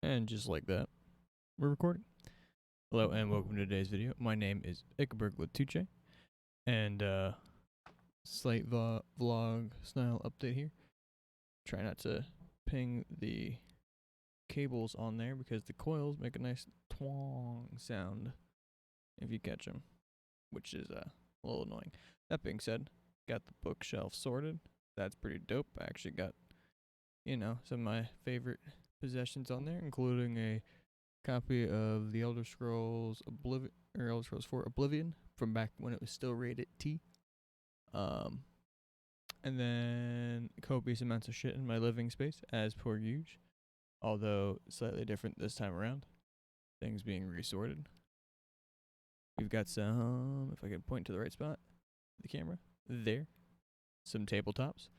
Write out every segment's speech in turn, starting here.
And just like that, we're recording. Hello and welcome to today's video. My name is Ickerberg Latuche, and slight vlog style update here. Try not to ping the cables on there because the coils make a nice twang sound if you catch them, which is a little annoying. That being said, got the bookshelf sorted. That's pretty dope. I actually got, some of my favorite possessions on there, including a copy of the Elder Scrolls Elder Scrolls 4 Oblivion from back when it was still rated T. And then copious amounts of shit in my living space, as per usual. Although slightly different this time around. Things being resorted. We've got some, if I can point to the right spot, the camera, there. Some tabletops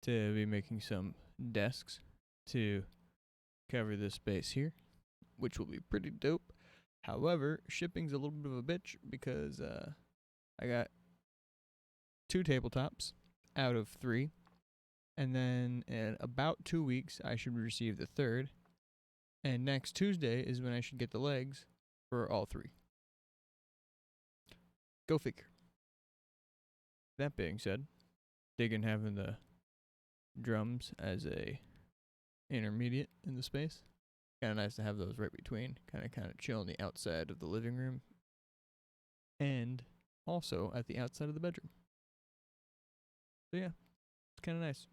to be making some desks to cover this space here, which will be pretty dope. However, shipping's a little bit of a bitch because I got 2 tabletops out of 3, and then in about 2 weeks I should receive the 3rd, and next Tuesday is when I should get the legs for all 3. Go figure. That being said, digging having the drums as a intermediate in the space. Kind of nice to have those right between, kind of chill on the outside of the living room, and also at the outside of the bedroom. So yeah, it's kind of nice.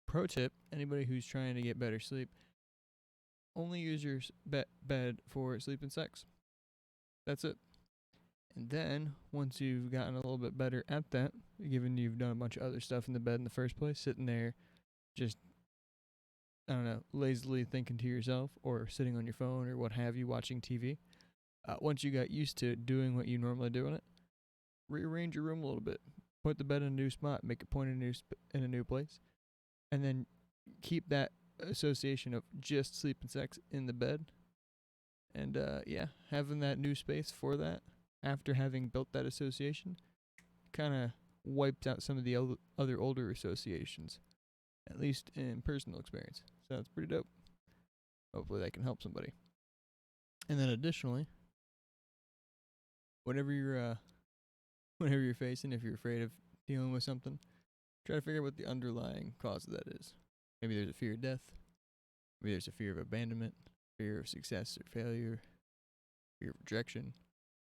Pro tip, anybody who's trying to get better sleep, only use your bed for sleep and sex. That's it. And then, once you've gotten a little bit better at that, given you've done a bunch of other stuff in the bed in the first place, sitting there just, lazily thinking to yourself or sitting on your phone or what have you, watching TV, once you got used to doing what you normally do in it, rearrange your room a little bit. Put the bed in a new spot, make it point in a new place, and then keep that association of just sleep and sex in the bed. And having that new space for that, after having built that association, kind of wiped out some of the other older associations, at least in personal experience. So that's pretty dope. Hopefully that can help somebody. And then additionally, whatever you're facing, if you're afraid of dealing with something, try to figure out what the underlying cause of that is. Maybe there's a fear of death. Maybe there's a fear of abandonment, fear of success or failure, fear of rejection.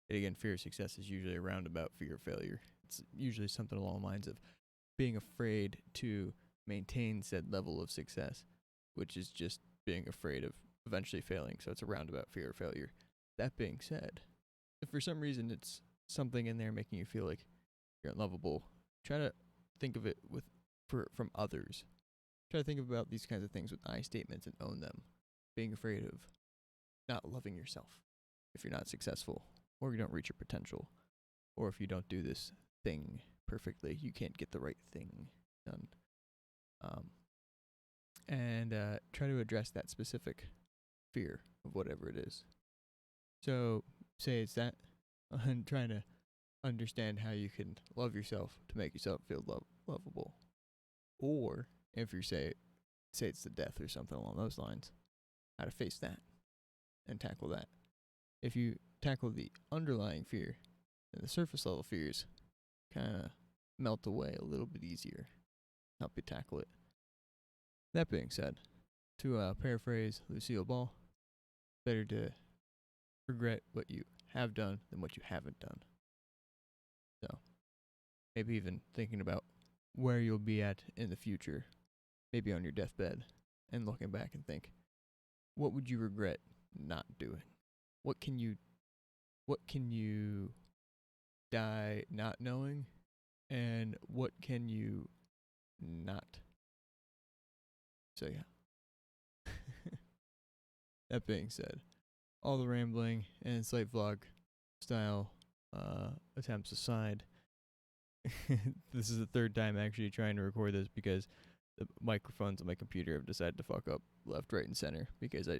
And again, fear of success is usually a roundabout fear of failure. It's usually something along the lines of being afraid to maintain said level of success, which is just being afraid of eventually failing. So it's a roundabout fear of failure. That being said, if for some reason it's something in there making you feel like you're unlovable, try to think of it from others. Try to think about these kinds of things with I statements and own them. Being afraid of not loving yourself if you're not successful, or you don't reach your potential, or if you don't do this thing perfectly, you can't get the right thing done. And try to address that specific fear of whatever it is. So, say it's that, and trying to understand how you can love yourself to make yourself feel lovable. Or, if you say it's the death or something along those lines, how to face that and tackle that. If you tackle the underlying fear, then the surface level fears kind of melt away a little bit easier. Help you tackle it. That being said, to paraphrase Lucille Ball, better to regret what you have done than what you haven't done. So, maybe even thinking about where you'll be at in the future, maybe on your deathbed, and looking back and think, what would you regret not doing? What can you die not knowing, and what can you not? So yeah. That being said, all the rambling and slight vlog style attempts aside, this is the 3rd time actually trying to record this because the microphones on my computer have decided to fuck up left, right, and center because I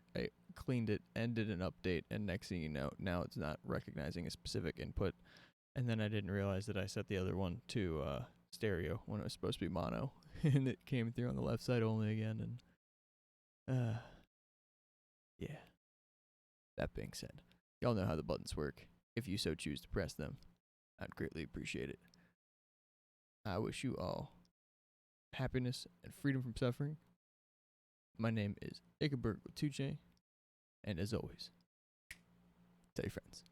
cleaned it and did an update, and next thing you know, now it's not recognizing a specific input. And then I didn't realize that I set the other one to stereo when it was supposed to be mono, and it came through on the left side only again, and Uh, yeah. That being said, y'all know how the buttons work. If you so choose to press them, I'd greatly appreciate it. I wish you all happiness and freedom from suffering. My name is Ichabert with 2J, and as always, tell your friends.